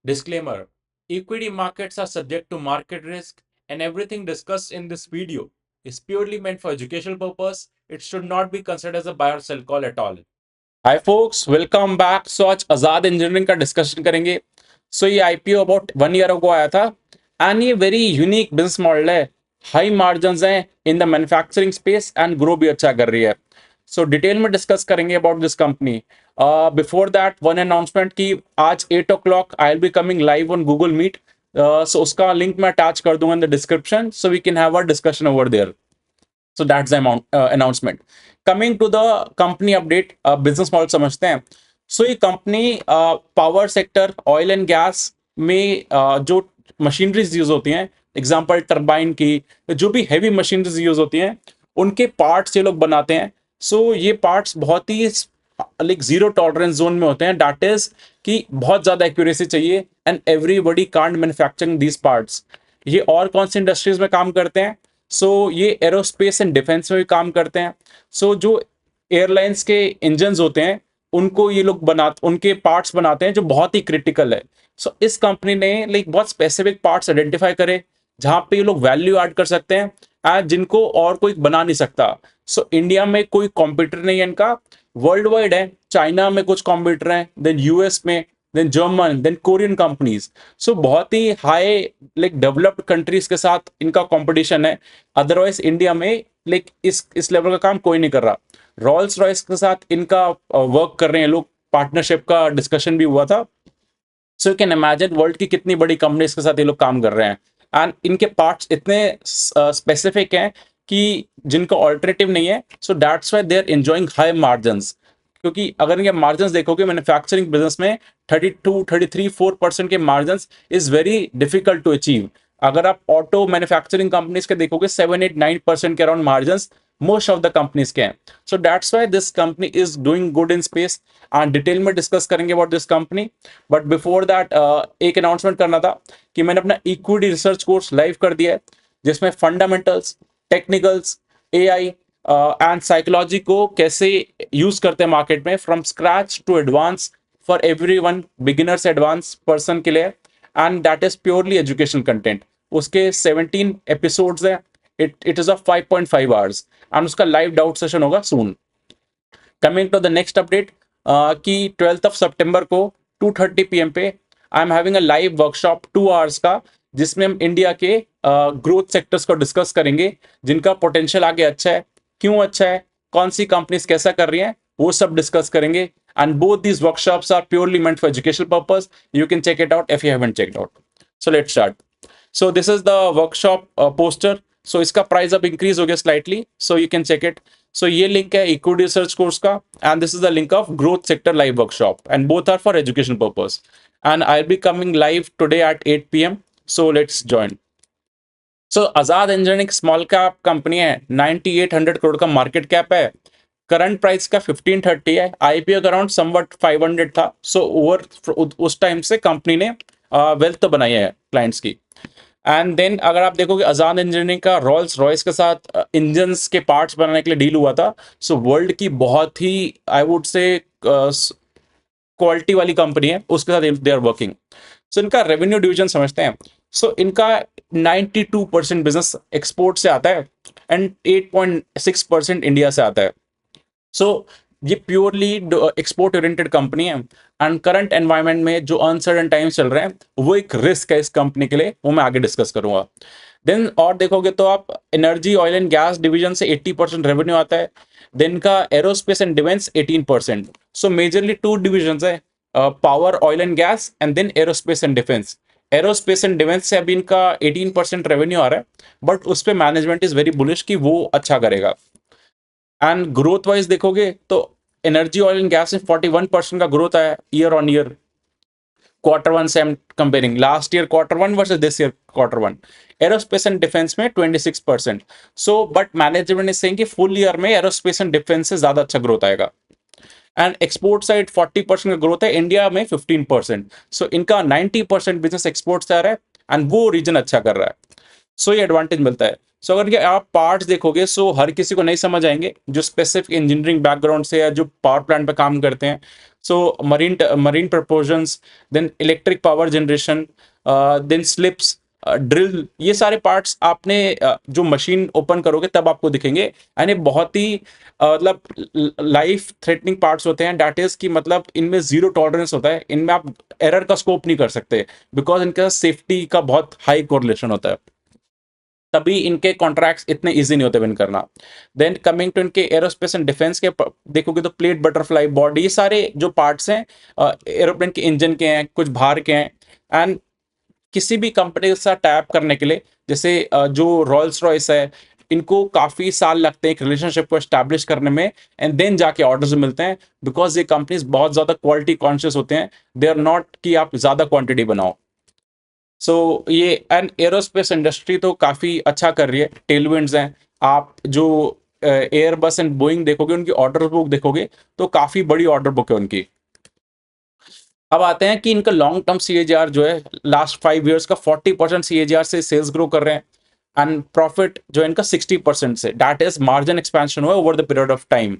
Disclaimer: Equity markets are subject to market risk, and everything discussed in this video is purely meant for educational purpose. It should not be considered as a buy or sell call at all. Hi folks, welcome back. So आज Azad engineering का discussion करेंगे। सो ये IPO about 1 year ago आया था and ये very unique business model है। High margin हैं in the manufacturing space and grow भी अच्छा कर रही है। सो डिटेल में डिस्कस करेंगे about this company. Before that one announcement की आज 8 o'clock I will be coming live on Google Meet. So उसका लिंक मैं अटैच कर दूंगा in the description so we can have a discussion over there. So that's the announcement. Coming to the company update, business model समझते हैं। So ये company power sector, oil and gas में जो machineries use होती हैं, example turbine की, जो भी हैवी मशीनरीज यूज होती हैं उनके पार्ट्स ये लोग बनाते हैं। सो ये पार्ट्स बहुत ही लाइक जीरो टॉलरेंस जोन में होते हैं, दैट इज कि बहुत ज्यादा एक्यूरेसी चाहिए and everybody can't manufacturing these parts. ये और कौन सी इंडस्ट्रीज में काम करते हैं? सो ये एरोस्पेस एंड डिफेंस में भी काम करते हैं। सो जो एयरलाइंस के इंजन्स होते हैं उनको ये लोग उनके पार्ट्स बनाते हैं जो बहुत ही क्रिटिकल है। सो इस कंपनी ने लाइक बहुत स्पेसिफिक पार्ट्स आइडेंटिफाई करे जहां पे ये लोग वैल्यू ऐड कर सकते हैं एंड जिनको और कोई बना नहीं सकता। सो इंडिया में कोई कॉम्पिटिटर नहीं है इनका, वर्ल्ड वाइड है। चाइना में कुछ कॉम्पिटिटर हैं, देन यूएस में, then German, then Korean companies. So बहुत ही हाई लाइक डेवलप्ड कंट्रीज के साथ इनका कंपटीशन है। अदरवाइज इंडिया में लाइक इस लेवल का काम कोई नहीं कर रहा। रॉल्स रॉयस के साथ इनका वर्क कर रहे हैं लोग, पार्टनरशिप का डिस्कशन भी हुआ था। सो यू कैन इमेजिन वर्ल्ड की कितनी बड़ी कंपनीज के साथ ये लोग काम कर रहे हैं एंड इनके पार्ट्स इतने स्पेसिफिक हैं कि जिनको ऑल्टरनेटिव नहीं है। So that's why they are enjoying high margins. क्योंकि अगर इनके मार्जिन्स देखोगे मैन्युफैक्चरिंग बिजनेस में 32-33-4% के margins is very difficult to achieve. अगर आप ऑटो मैन्युफैक्चरिंग कंपनीज के देखोगे 7-8-9% के around margins most of the companies के हैं। So that's why this company is doing good in space and detail में डिस्कस करेंगे about this company। But before that एक अनाउंसमेंट करना था कि मैंने अपना इक्विटी रिसर्च कोर्स लाइव कर दिया है जिसमें fundamentals, technicals, AI and psychology को कैसे यूज करते हैं मार्केट में from scratch to advance for everyone, beginner से एडवांस पर्सन के लिए, and that is purely educational content. उसके 17 एपिसोड्स हैं। It is of 5.5 hours and उसका लाइव डाउट सेशन होगा soon. Coming to the next update कि 12 सितंबर को 2:30 PM पे I am having a live workshop 2 hours का, जिसमें हम इंडिया के ग्रोथ सेक्टर्स को डिस्कस करेंगे जिनका पोटेंशियल आगे अच्छा है, क्यों अच्छा है, कौन सी कंपनीज कैसा कर रही हैं, वो सब डिस्कस करेंगे। And both these workshops are purely meant for educational purpose. You can check it out if you haven't checked out. So let's start. So this is the workshop poster. So इसका price अब increase हो गया slightly, so you can check it. So ये link है equity research course का and this is the link of growth sector live workshop and both are for education purpose and I will be coming live today at 8 PM। So let's join. So Azad engineering small cap company है, 9800 करोड़ का market cap है। Current price का 1530 है। IPO का around somewhat 500 था। So over उस time से company ने वेल्थ तो बनाई है क्लाइंट्स की। एंड देन अगर आप देखोगे आजाद इंजीनियरिंग का रॉल्स रॉयस के साथ इंजन्स के पार्ट्स बनाने के लिए डील हुआ था। सो वर्ल्ड की बहुत ही आई वुड से क्वालिटी वाली कंपनी है, उसके साथ दे आर वर्किंग। सो इनका रेवेन्यू डिवीजन समझते हैं। सो इनका 92% बिजनेस एक्सपोर्ट से आता है एंड 8.6% इंडिया से आता है। सो ये प्योरली एक्सपोर्ट ओरिएंटेड कंपनी है एंड करंट एनवायरनमेंट में जो अनसर्टन टाइम्स चल रहे हैं वो एक रिस्क है इस कंपनी के लिए, वो मैं आगे डिस्कस करूंगा। देन और देखोगे तो आप energy oil and gas division से 80% रेवेन्यू आता है। देन का aerospace and defence 18%। So majorly two division है, power, oil and gas and then aerospace and defence. Aerospace and defence से अभी इनका 18% रेवेन्यू आ रहा है, बट उस पर मैनेजमेंट इज वेरी बुलिश कि वो अच्छा करेगा। एंड ग्रोथ वाइज देखोगे तो एनर्जी ऑयल एंड गैस में 41% का ग्रोथ आया ईयर ऑन ईयर। Q1 से I'm comparing last year Q1 versus this year Q1। Aerospace and defence में 26%। So but management is saying कि फुल ईयर में aerospace and defence से ज्यादा अच्छा ग्रोथ आएगा। एंड एक्सपोर्ट साइड 40% का ग्रोथ है, इंडिया में 15%। सो इनका 90% बिजनेस एक्सपोर्ट से आ रहा है एंड वो रीजन अच्छा कर रहा है। सो ये एडवांटेज मिलता है। सो अगर ये आप पार्ट्स देखोगे, सो हर किसी को नहीं समझ आएंगे जो स्पेसिफिक इंजीनियरिंग बैकग्राउंड से या जो पावर प्लांट पे काम करते हैं। So marine propulsions, then electric power generation, then slips, drill, ये सारे पार्ट्स आपने जो मशीन ओपन करोगे तब आपको दिखेंगे। यानी बहुत ही मतलब लाइफ थ्रेटनिंग पार्ट्स होते हैं, दैट इज कि मतलब इनमें जीरो टॉलरेंस होता है, इनमें आप एरर का स्कोप नहीं कर सकते, बिकॉज इनका सेफ्टी का बहुत हाई कोरिलेशन होता है, तभी इनके कॉन्ट्रैक्ट्स इतने इजी नहीं होते विन करना। देन कमिंग टू इनके एरोस्पेस एंड डिफेंस के देखोगे तो प्लेट, बटरफ्लाई, बॉडी, ये सारे जो पार्ट्स हैं एरोप्लेन के इंजन के हैं, कुछ बाहर के हैं। एंड किसी भी कंपनी के साथ टैप करने के लिए, जैसे जो रॉल्स रॉयस है, इनको काफी साल लगते हैं एक रिलेशनशिप को एस्टैब्लिश करने में, एंड देन जाके ऑर्डर्स मिलते हैं, बिकॉज ये कंपनीज बहुत ज्यादा क्वालिटी कॉन्शियस होते हैं, दे आर नॉट कि आप ज्यादा क्वांटिटी बनाओ। सो ये एंड एरोस्पेस इंडस्ट्री तो काफी अच्छा कर रही है, टेलविंड्स हैं। आप जो एयरबस एंड बोइंग देखोगे, उनकी ऑर्डर बुक देखोगे तो काफी बड़ी ऑर्डर बुक है उनकी। अब आते हैं कि इनका लॉन्ग टर्म सीएजीआर जो है लास्ट 5 इयर्स का 40% सीएजीआर से सेल्स ग्रो कर रहे हैं, एंड प्रॉफिट जो है इनका 60% से, दैट इज मार्जिन एक्सपेंशन हुआ over the period of time.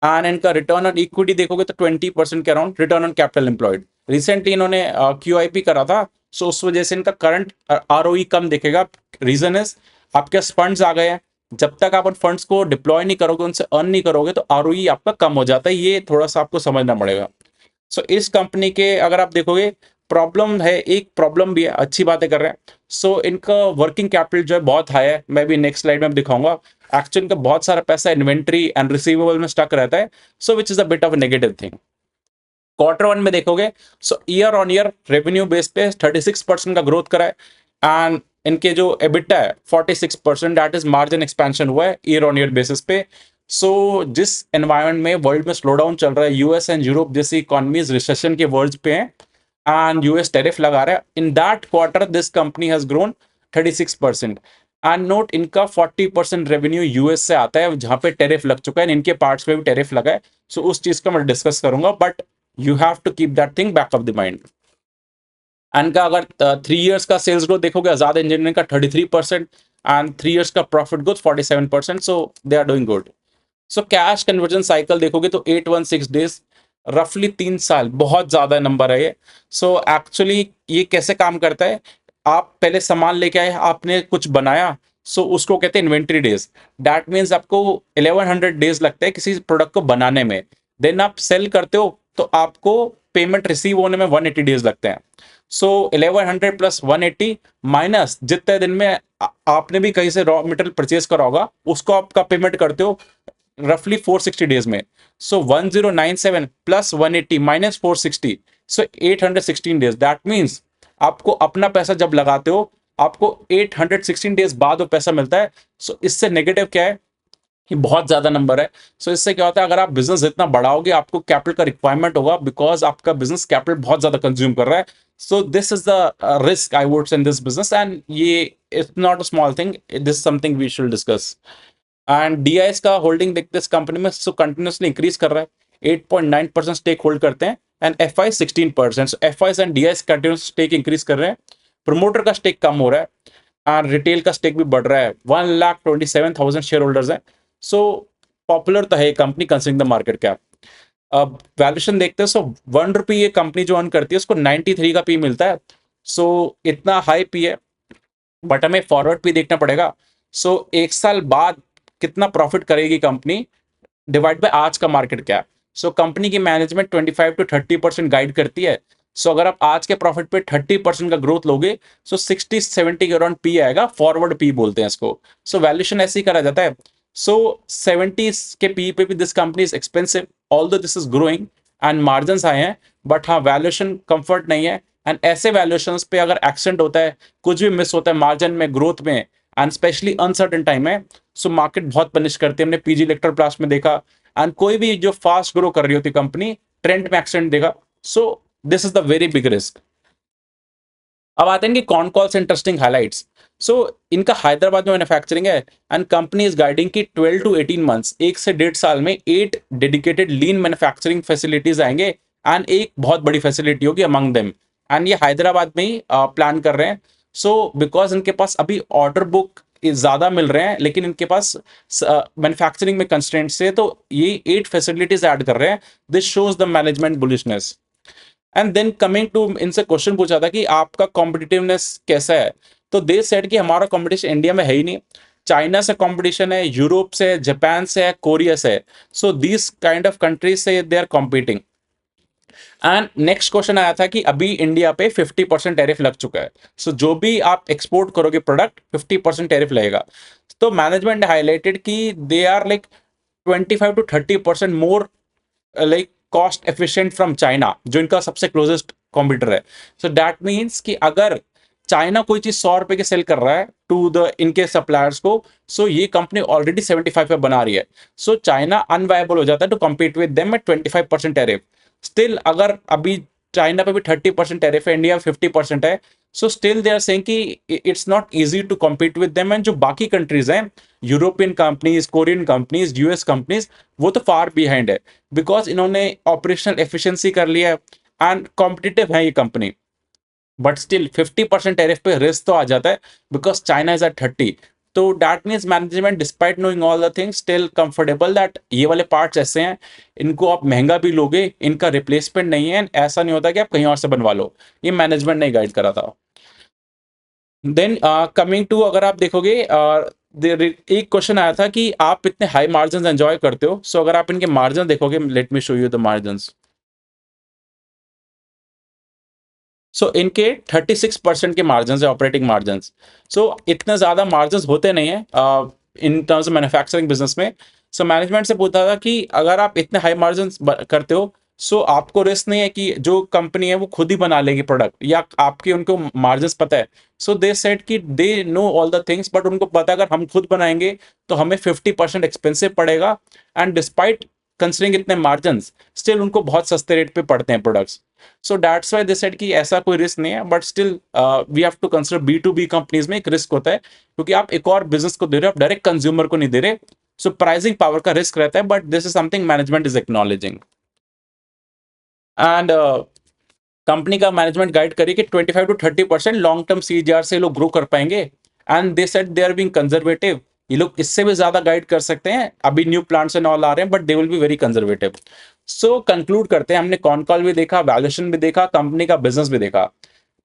And इनका रिटर्न ऑन इक्विटी देखोगे तो 20% के around return on capital employed. Recently इन्होंने QIP करा था, सो उस वजह से इनका करंट ROE कम दिखेगा। रीजन इज आपके पास फंड्स आ गए हैं, जब तक आप उन फंड्स को डिप्लॉय नहीं करोगे, उनसे अर्न नहीं करोगे, तो ROE आपका कम हो जाता है, ये थोड़ा सा आपको समझना पड़ेगा। सो इस कंपनी के अगर आप देखोगे, प्रॉब्लम है, एक प्रॉब्लम भी है, अच्छी बातें कर रहे हैं। सो इनका वर्किंग कैपिटल जो है बहुत हाई है, मैं भी नेक्स्ट स्लाइड में दिखाऊंगा। एक्चुअली इनका बहुत सारा पैसा इन्वेंट्री एंड रिसीवेबल में स्टक रहता है, so which is a bit of negative thing. Q1 में देखोगे, so year on year revenue base पे 36% का ग्रोथ करा है, एंड इनके जो एबिटा है 46%, दैट इज मार्जिन एक्सपेंशन हुआ है ईयर ऑन ईयर बेसिस पे। सो जिस एनवायरमेंट में वर्ल्ड में स्लो डाउन चल रहा है, यूएस एंड यूरोप जैसी इकोनॉमीज रिसेशन के वर्ड्स पे हैं, एंड यूएस टैरिफ लगा रहा है, in that quarter this company has grown 36%। And note, इनका 40% रेवेन्यू यूएस से आता है, जहां पे टैरिफ लग चुका है, इनके पार्ट्स में भी टैरिफ लगा है। सो उस चीज का मैं डिस्कस करूंगा, but you have to keep that thing back of the mind. And का अगर 3 इयर्स का सेल्स ग्रोथ देखोगे, आजाद इंजीनियरिंग का 33%, एंड 3 इयर्स का profit growth 47%, so they are doing good. So cash conversion cycle देखोगे तो 816 डेज, रफली 3 साल, बहुत ज्यादा नंबर है ये। सो एक्चुअली ये कैसे काम करता है, आप पहले सामान लेके आए, आपने कुछ बनाया, सो उसको कहते हैं इन्वेंट्री डेज। दैट मीन्स आपको 1100 डेज लगता है किसी प्रोडक्ट को बनाने में, देन आप सेल करते हो तो आपको पेमेंट रिसीव होने में 180 डेज लगते हैं। सो 1100 प्लस 180 माइनस जितने दिन में आपने भी कहीं से रॉ मटेरियल परचेज करा होगा, उसको आपका पेमेंट करते हो रफली 460 डेज में। सो 1097 plus 180 minus 460, so 816 days. That means आपको अपना पैसा जब लगाते हो, आपको 816 डेज बाद वो पैसा मिलता है। सो इससे नेगेटिव क्या है, ये बहुत ज्यादा नंबर है। सो इससे क्या होता है, अगर आप बिजनेस जितना बढ़ाओगे, आपको कैपिटल का रिक्वायरमेंट होगा, बिकॉज आपका बिजनेस कैपिटल बहुत ज्यादा कंज्यूम कर रहा है। So this is the risk I would say in this business, and ये it's not a small thing, this something we should discuss. And DIS का होल्डिंग देखते इस कंपनी में, सो कंटिन्यूसली इंक्रीज कर रहा है, 8.9% स्टेक होल्ड करते हैं, and FI 16%। FIs and DIS continues stake increase कर रहे हैं, प्रमोटर का स्टेक कम हो रहा है, एंड रिटेल का स्टेक भी बढ़ रहा है। 1,27,000 शेयर होल्डर्स हैं। सो पॉपुलर तो है company considering the market cap. अब वैल्यूएशन देखते हैं, सो ₹1 ये कंपनी जो अर्न करती है, उसको 93 का पी मिलता है। सो इतना हाई पी है, बट हमें फॉरवर्ड भी देखना पड़ेगा। सो 1 साल बाद कितना प्रॉफिट करेगी कंपनी, डिवाइड बाय आज का मार्केट कैप। सो कंपनी की मैनेजमेंट 25 to 30% गाइड करती है। सो अगर आप आज के प्रॉफिट पे 30% का ग्रोथ लोगे, सो 60-70 के अराउंड पी आएगा, फॉरवर्ड पी बोलते हैं इसको। सो वैल्यूएशन ऐसे ही करा जाता है। सो 70 के पी पे भी this company is expensive, although this is growing and margin आए हैं, बट हाँ वैल्यूएशन कंफर्ट नहीं है। एंड ऐसे वैल्यूएशन पे अगर एक्सीडेंट होता है, कुछ भी मिस होता है मार्जिन में, ग्रोथ में, एंड स्पेशली अनसर्टेन टाइम है, सो मार्केट बहुत पनिश करते हैं। हमने PG इलेक्ट्रोप्लास्ट में देखा, एंड कोई भी जो फास्ट ग्रो कर रही होती कंपनी, ट्रेंड में एक्सीडेंट देगा। सो this is the very big risk. अब आते हैं कि कौन कौन से इंटरेस्टिंग हाइलाइट्स। सो इनका हैदराबाद में मैन्युफैक्चरिंग है, एंड कंपनी इज गाइडिंग की 12 to 18 मंथ्स, 1 से 1.5 साल में 8 डेडिकेटेड लीन मैन्युफैक्चरिंग फैसिलिटीज आएंगे, एंड एक बहुत बड़ी फैसिलिटी होगी अमंग देम, एंड ये हैदराबाद में ही प्लान कर रहे हैं। सो बिकॉज इनके पास अभी ऑर्डर बुक ज्यादा मिल रहे हैं, लेकिन इनके पास मैन्युफैक्चरिंग में कंस्ट्रेंट से, तो ये 8 फैसिलिटीज ऐड कर रहे हैं। This shows the management bullishness. And then coming to, इनसे क्वेश्चन पूछा था कि आपका कॉम्पिटिटिवनेस कैसा है, तो दे सेड कि हमारा कंपटीशन इंडिया में है ही नहीं। चाइना से कंपटीशन है, यूरोप से, जापान से है, कोरिया से है। So this kind of countries से they are competing. And next question आया था कि अभी इंडिया पे 50% टैरिफ लग चुका है। सो जो भी आप एक्सपोर्ट करोगे प्रोडक्ट, 50% टैरिफ लगेगा। तो मैनेजमेंट हाईलाइटेड कि they are like 25 to 30% more like cost efficient from China, जो इनका सबसे क्लोजेस्ट कॉम्पिटिटर है। सो दैट मीन्स कि अगर चाइना कोई चीज 100 रुपए के सेल कर रहा है टू द इनके सप्लायर्स को, सो ये कंपनी ऑलरेडी 75 पे बना रही है। सो चाइना अनवायबल हो जाता है to compete with them at 25% tariff. Still अगर अभी चाइना पे भी 30% टैरिफ है, इंडिया 50% है, so still they are saying कि it's not easy to compete with them. And जो बाकी कंट्रीज हैं, European companies, Korean companies, US companies, वो तो फार बिहाइंड है, बिकॉज इन्होंने ऑपरेशनल एफिशिएंसी कर लिया है एंड कॉम्पिटिटिव है ये कंपनी। बट स्टिल 50% टैरिफ पे रिस्क तो आ जाता है, बिकॉज चाइना इज एट 30। तो that means management despite knowing all the things still comfortable that ये वाले पार्ट्स ऐसे हैं, इनको आप महंगा भी लोगे, इनका रिप्लेसमेंट नहीं है, ऐसा नहीं होता कि आप कहीं और से बनवा लो। ये मैनेजमेंट ने गाइड करा था। देन कमिंग टू, अगर आप देखोगे एक क्वेश्चन आया था कि आप इतने हाई मार्जिन एंजॉय करते हो। सो अगर आप इनके मार्जिन देखोगे, let me show you the margin. So इनके 36% के मार्जिन है, ऑपरेटिंग मार्जिन। सो इतने ज्यादा मार्जिन होते नहीं है in terms of manufacturing business में। सो मैनेजमेंट से पूछा था कि अगर आप इतने हाई मार्जिन करते हो, सो आपको रिस्क नहीं है कि जो कंपनी है वो खुद ही बना लेगी प्रोडक्ट, या आपके उनको मार्जिन पता है। सो दे सेड कि they know all the things, but उनको पता है अगर हम खुद बनाएंगे तो हमें 50% एक्सपेंसिव पड़ेगा। एंड डिस्पाइट कंसिडरिंग इतने मार्जिन, स्टिल उनको बहुत सस्ते रेट पे पड़ते हैं products. So that's why they said कि ऐसा कोई रिस्क नहीं है, but still we have to consider B2B companies में एक रिस्क होता है, क्योंकि आप एक और बिजनेस को दे रहे हो, आप डायरेक्ट कंज्यूमर को नहीं दे रहे। सो प्राइसिंग पावर का रिस्क रहता है, but this is something management is acknowledging. And company का मैनेजमेंट गाइड करिए कि 25 to 30% लॉन्ग टर्म CAGR से लोग ग्रो कर पाएंगे। And they said they are being conservative. ये लोग इससे भी ज्यादा गाइड कर सकते हैं, अभी न्यू प्लांट्स एंड ऑल आ रहे हैं, but they will be very conservative. So conclude करते हैं, हमने कॉन कॉल भी देखा, वैल्यूएशन भी देखा, कंपनी का बिजनेस भी देखा।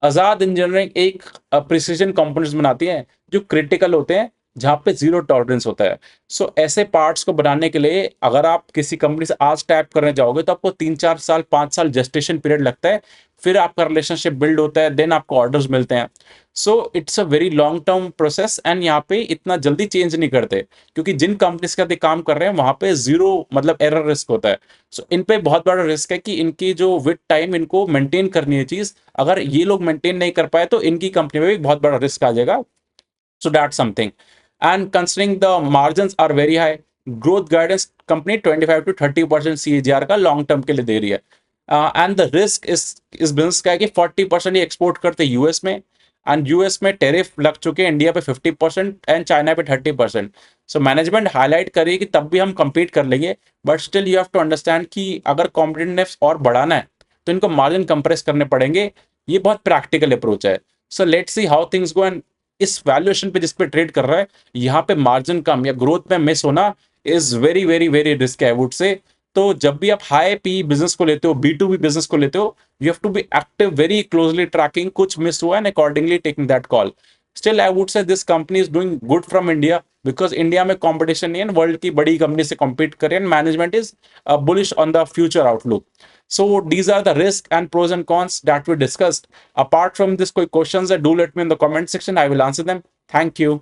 आजाद इंजीनियरिंग एक प्रिसीजन कंपोनेंट्स बनाती है जो क्रिटिकल होते हैं, जहां पे जीरो टॉलरेंस होता है। सो ऐसे पार्ट्स को बनाने के लिए अगर आप किसी कंपनी से आज टैप करने जाओगे, तो आपको 3 4 साल 5 साल जेस्टेशन पीरियड लगता है, फिर आपका रिलेशनशिप बिल्ड होता है, देन आपको ऑर्डर्स मिलते हैं। So it's a very long term process, and यहाँ पे इतना जल्दी चेंज नहीं करते, क्योंकि जिन कंपनीज का काम कर रहे हैं वहां पे जीरो मतलब एरर रिस्क होता है। सो इन पे बहुत बड़ा रिस्क है कि इनकी जो विद टाइम इनको मेंटेन करनी है चीज, अगर ये लोग मेंटेन नहीं कर पाए तो इनकी कंपनी में भी बहुत बड़ा रिस्क आ जाएगा। So that something. And considering the margin are very high, growth guidance company 25 to 30% CAGR का लॉन्ग टर्म के लिए दे रही है। एंड द रिस्क इस बिजनेस का है कि 40% ये एक्सपोर्ट करते हैं यूएस में, एंड यूएस में टेरिफ लग चुके हैं इंडिया पे 50% एंड चाइना पे 30%। सो मैनेजमेंट हाईलाइट करिए कि तब भी हम compete कर लेंगे, but still you have to understand कि अगर कॉम्पिटिटिवनेस और बढ़ाना है तो इनको मार्जिन कंप्रेस करने पड़ेंगे। ये बहुत प्रैक्टिकल अप्रोच है। So let's see how things go. And इस वैल्यूएशन पे जिस पे ट्रेड कर रहा है, यहाँ पे मार्जिन कम या ग्रोथ में मिस होना is very very very risk है, वुड से। तो जब भी आप हाई पी बिजनेस को लेते हो, B2B बिजनेस को लेते हो, you have to be active, very closely tracking कुछ मिस हुआ and accordingly taking that call. Still I would say this company is doing good from India, because India में competition नहीं है, वर्ल्ड की बड़ी कंपनी से compete करें, and management is bullish on the future outlook. So these are the risks and pros and cons that we discussed. Apart from this, koi questions, do let me in the comment section. I will answer them. Thank you.